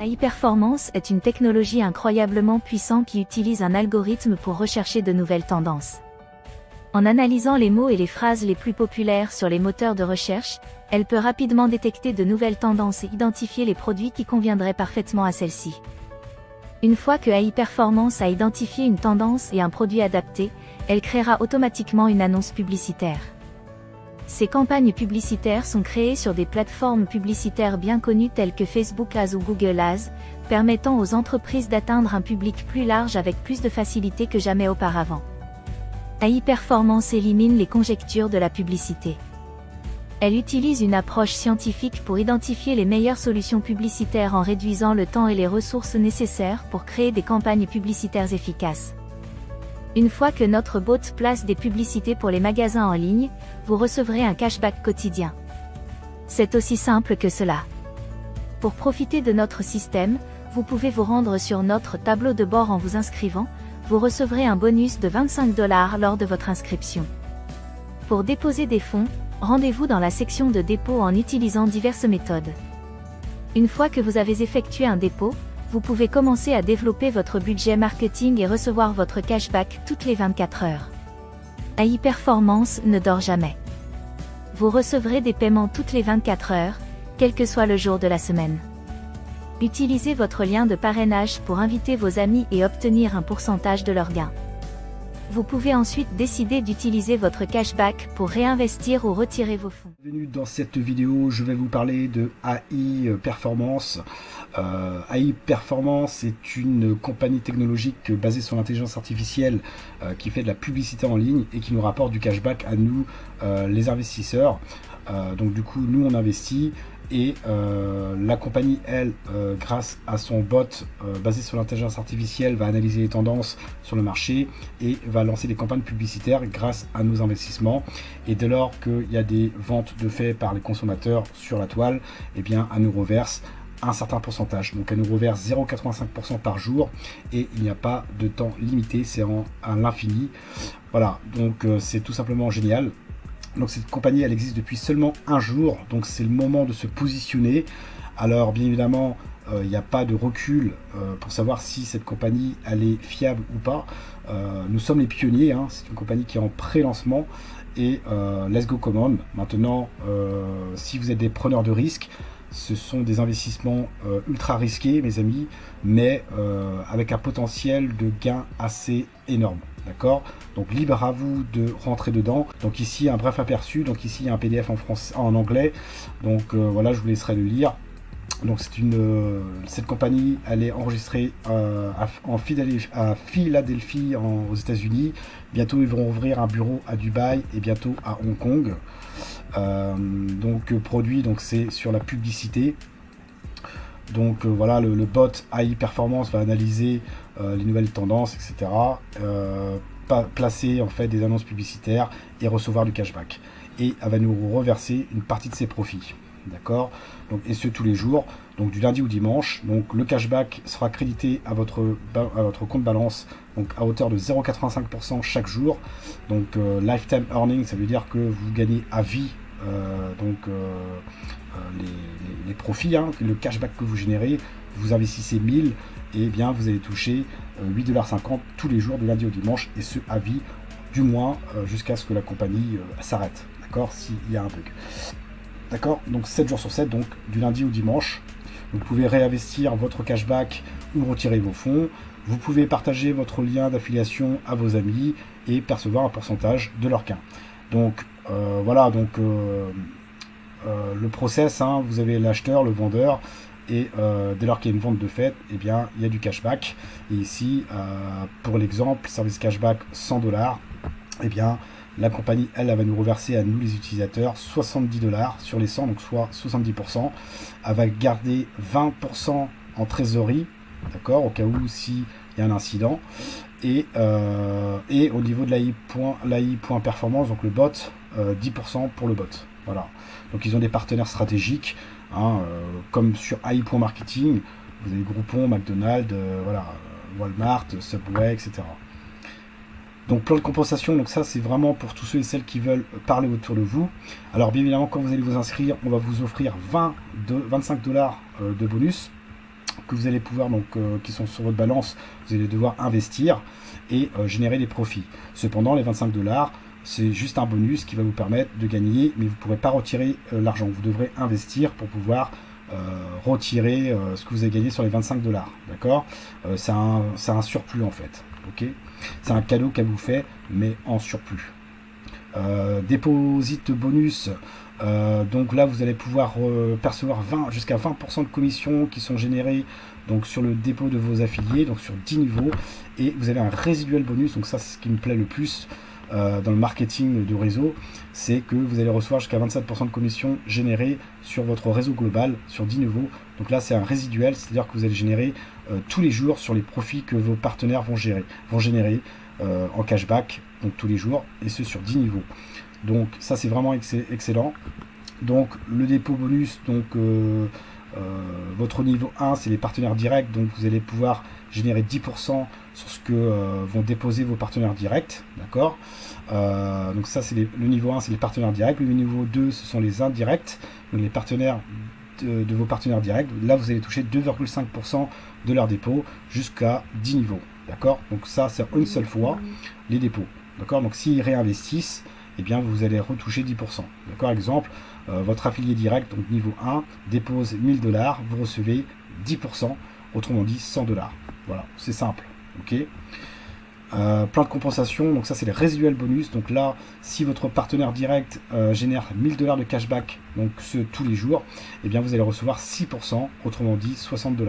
AI Performance est une technologie incroyablement puissante qui utilise un algorithme pour rechercher de nouvelles tendances. En analysant les mots et les phrases les plus populaires sur les moteurs de recherche, elle peut rapidement détecter de nouvelles tendances et identifier les produits qui conviendraient parfaitement à celles-ci. Une fois que AI Performance a identifié une tendance et un produit adapté, elle créera automatiquement une annonce publicitaire. Ces campagnes publicitaires sont créées sur des plateformes publicitaires bien connues telles que Facebook Ads ou Google Ads, permettant aux entreprises d'atteindre un public plus large avec plus de facilité que jamais auparavant. AI Performance élimine les conjectures de la publicité. Elle utilise une approche scientifique pour identifier les meilleures solutions publicitaires en réduisant le temps et les ressources nécessaires pour créer des campagnes publicitaires efficaces. Une fois que notre bot place des publicités pour les magasins en ligne, vous recevrez un cashback quotidien. C'est aussi simple que cela. Pour profiter de notre système, vous pouvez vous rendre sur notre tableau de bord en vous inscrivant. Vous recevrez un bonus de 25 $ lors de votre inscription. Pour déposer des fonds, rendez-vous dans la section de dépôt en utilisant diverses méthodes. Une fois que vous avez effectué un dépôt, vous pouvez commencer à développer votre budget marketing et recevoir votre cashback toutes les 24 heures. AI Performance ne dort jamais. Vous recevrez des paiements toutes les 24 heures, quel que soit le jour de la semaine. Utilisez votre lien de parrainage pour inviter vos amis et obtenir un pourcentage de leurs gains. Vous pouvez ensuite décider d'utiliser votre cashback pour réinvestir ou retirer vos fonds. Bienvenue dans cette vidéo, je vais vous parler de AI Performance. AI Performance est une compagnie technologique basée sur l'intelligence artificielle qui fait de la publicité en ligne et qui nous rapporte du cashback à nous, les investisseurs. Donc du coup, nous on investit. Et la compagnie, elle, grâce à son bot basé sur l'intelligence artificielle, va analyser les tendances sur le marché et va lancer des campagnes publicitaires grâce à nos investissements. Et dès lors qu'il y a des ventes de fait par les consommateurs sur la toile, eh bien, elle nous reverse un certain pourcentage. Donc elle nous reverse 0,85% par jour et il n'y a pas de temps limité, c'est à l'infini. Voilà, donc c'est tout simplement génial. Donc cette compagnie, elle existe depuis seulement un jour, donc c'est le moment de se positionner. Alors bien évidemment, il n'y a pas de recul pour savoir si cette compagnie elle est fiable ou pas. Nous sommes les pionniers, hein. C'est une compagnie qui est en pré-lancement et let's go command. Maintenant, si vous êtes des preneurs de risques, ce sont des investissements ultra risqués, mes amis, mais avec un potentiel de gain assez énorme. D'accord? Donc libre à vous de rentrer dedans. Donc ici un bref aperçu. Donc ici il y a un PDF en français, en anglais. Donc voilà, je vous laisserai le lire. Donc c'est cette compagnie, elle est enregistrée à Philadelphie aux États-Unis. Bientôt ils vont ouvrir un bureau à Dubaï et bientôt à Hong Kong. Donc produit, donc c'est sur la publicité. Donc voilà, le bot AI Performance va analyser les nouvelles tendances, etc. Placer en fait des annonces publicitaires et recevoir du cashback. Et elle va nous reverser une partie de ses profits. D'accord? Donc, et ce tous les jours, donc du lundi au dimanche. Donc le cashback sera crédité à votre compte balance, donc à hauteur de 0,85% chaque jour. Donc lifetime earning, ça veut dire que vous gagnez à vie les profits, hein, le cashback que vous générez. Vous investissez 1000 et bien vous allez toucher 8,50 $ tous les jours du lundi au dimanche, et ce à vie, du moins jusqu'à ce que la compagnie s'arrête. D'accord? S'il y a un bug. D'accord? Donc 7 jours sur 7, donc du lundi au dimanche. Vous pouvez réinvestir votre cashback ou retirer vos fonds. Vous pouvez partager votre lien d'affiliation à vos amis et percevoir un pourcentage de leur gain. Donc voilà, donc le process, hein, vous avez l'acheteur, le vendeur, et dès lors qu'il y a une vente de fait, eh bien il y a du cashback. Et ici, pour l'exemple, service cashback 100 $, eh bien la compagnie, elle va nous reverser à nous les utilisateurs 70 $ sur les 100, donc soit 70%. Elle va garder 20% en trésorerie, d'accord, au cas où s'il y a un incident. Et au niveau de l'AI Performance, donc le bot, 10% pour le bot. Voilà. Donc ils ont des partenaires stratégiques, hein, comme sur AI.marketing, vous avez Groupon, McDonald's, voilà, Walmart, Subway, etc. Donc plan de compensation, donc ça c'est vraiment pour tous ceux et celles qui veulent parler autour de vous. Alors bien évidemment, quand vous allez vous inscrire, on va vous offrir 25 $ de bonus. que vous allez pouvoir, donc qui sont sur votre balance, vous allez devoir investir et générer des profits. Cependant, les 25 $, c'est juste un bonus qui va vous permettre de gagner, mais vous ne pourrez pas retirer l'argent. Vous devrez investir pour pouvoir retirer ce que vous avez gagné sur les 25 $. D'accord, c'est un surplus en fait. Ok, c'est un cadeau qu'elle vous fait, mais en surplus. Deposit bonus. Donc là, vous allez pouvoir percevoir jusqu'à 20% de commissions qui sont générées donc sur le dépôt de vos affiliés, donc sur 10 niveaux, et vous avez un résiduel bonus. Donc ça, c'est ce qui me plaît le plus dans le marketing de réseau, c'est que vous allez recevoir jusqu'à 27% de commissions générées sur votre réseau global sur 10 niveaux. Donc là, c'est un résiduel, c'est-à-dire que vous allez générer tous les jours sur les profits que vos partenaires vont générer en cashback, donc tous les jours, et ce sur 10 niveaux. Donc ça, c'est vraiment excellent. Donc le dépôt bonus, donc votre niveau 1, c'est les partenaires directs, donc vous allez pouvoir générer 10% sur ce que vont déposer vos partenaires directs, d'accord. Donc ça, c'est le niveau 1, c'est les partenaires directs. Le niveau 2, ce sont les indirects, donc les partenaires de vos partenaires directs. Là, vous allez toucher 2,5% de leur dépôt jusqu'à 10 niveaux, d'accord. Donc ça, c'est une seule fois les dépôts, d'accord. Donc s'ils réinvestissent, eh bien vous allez retoucher 10%. D'accord, exemple, votre affilié direct, donc niveau 1, dépose 1000 $, vous recevez 10%, autrement dit 100 $. Voilà, c'est simple. Ok. Plan de compensation, donc ça c'est les résiduels bonus. Donc là, si votre partenaire direct génère 1000 $ de cashback, donc ce tous les jours, eh bien vous allez recevoir 6%, autrement dit 60 $.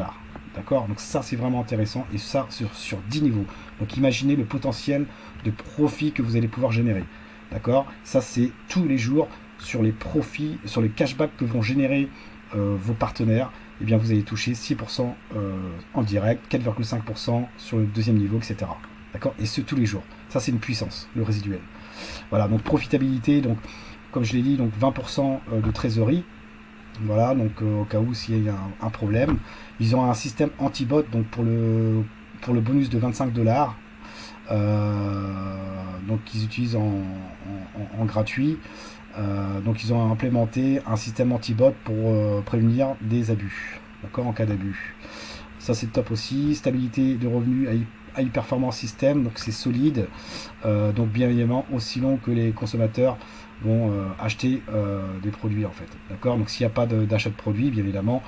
D'accord, donc ça c'est vraiment intéressant, et ça sur 10 niveaux. Donc imaginez le potentiel de profit que vous allez pouvoir générer. D'accord, ça c'est tous les jours sur les profits, sur les cashbacks que vont générer vos partenaires. Et bien vous allez toucher 6% en direct, 4,5% sur le deuxième niveau, etc. D'accord, et ce tous les jours. Ça c'est une puissance, le résiduel. Voilà, donc profitabilité, donc comme je l'ai dit, donc 20% de trésorerie. Voilà, donc au cas où s'il y a un problème. Ils ont un système anti-bot, donc pour le bonus de 25 $. Donc ils utilisent en gratuit. Donc ils ont implémenté un système anti-bot pour prévenir des abus, d'accord, en cas d'abus. Ça c'est top aussi. Stabilité de revenus à performance système, donc c'est solide, donc bien évidemment aussi long que les consommateurs vont acheter des produits en fait, d'accord. Donc s'il n'y a pas d'achat de produits, bien évidemment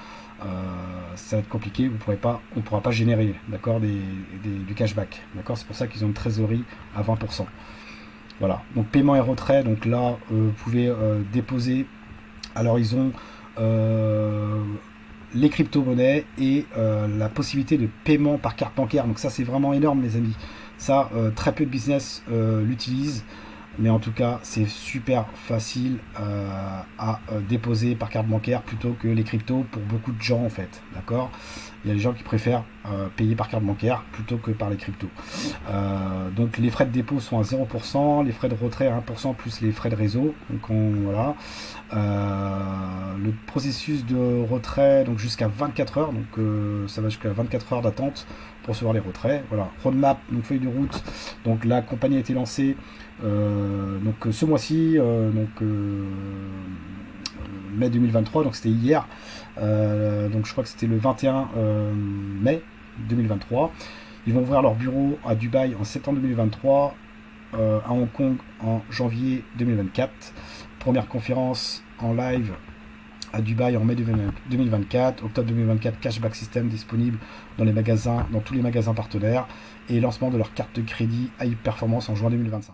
ça va être compliqué, on ne pourra pas générer, d'accord, du cashback, d'accord. C'est pour ça qu'ils ont une trésorerie à 20%. Voilà, donc paiement et retrait, donc là vous pouvez déposer. Alors ils ont les crypto-monnaies et la possibilité de paiement par carte bancaire. Donc ça c'est vraiment énorme les amis. Ça très peu de business l'utilisent, mais en tout cas c'est super facile à déposer par carte bancaire plutôt que les cryptos pour beaucoup de gens en fait, d'accord. Il y a des gens qui préfèrent payer par carte bancaire plutôt que par les cryptos. Donc les frais de dépôt sont à 0%, les frais de retrait à 1% plus les frais de réseau. Donc voilà. Le processus de retrait, donc jusqu'à 24 heures, donc ça va jusqu'à 24 heures d'attente pour recevoir les retraits. Voilà. Roadmap, donc feuille de route. Donc la compagnie a été lancée donc ce mois-ci, mai 2023, donc c'était hier. Donc je crois que c'était le 21 mai 2023. Ils vont ouvrir leur bureau à Dubaï en septembre 2023, à Hong Kong en janvier 2024. Première conférence en live à Dubaï en mai 2024. Octobre 2024, cashback system disponible dans les magasins, dans tous les magasins partenaires, et lancement de leur carte de crédit à performance en juin 2025.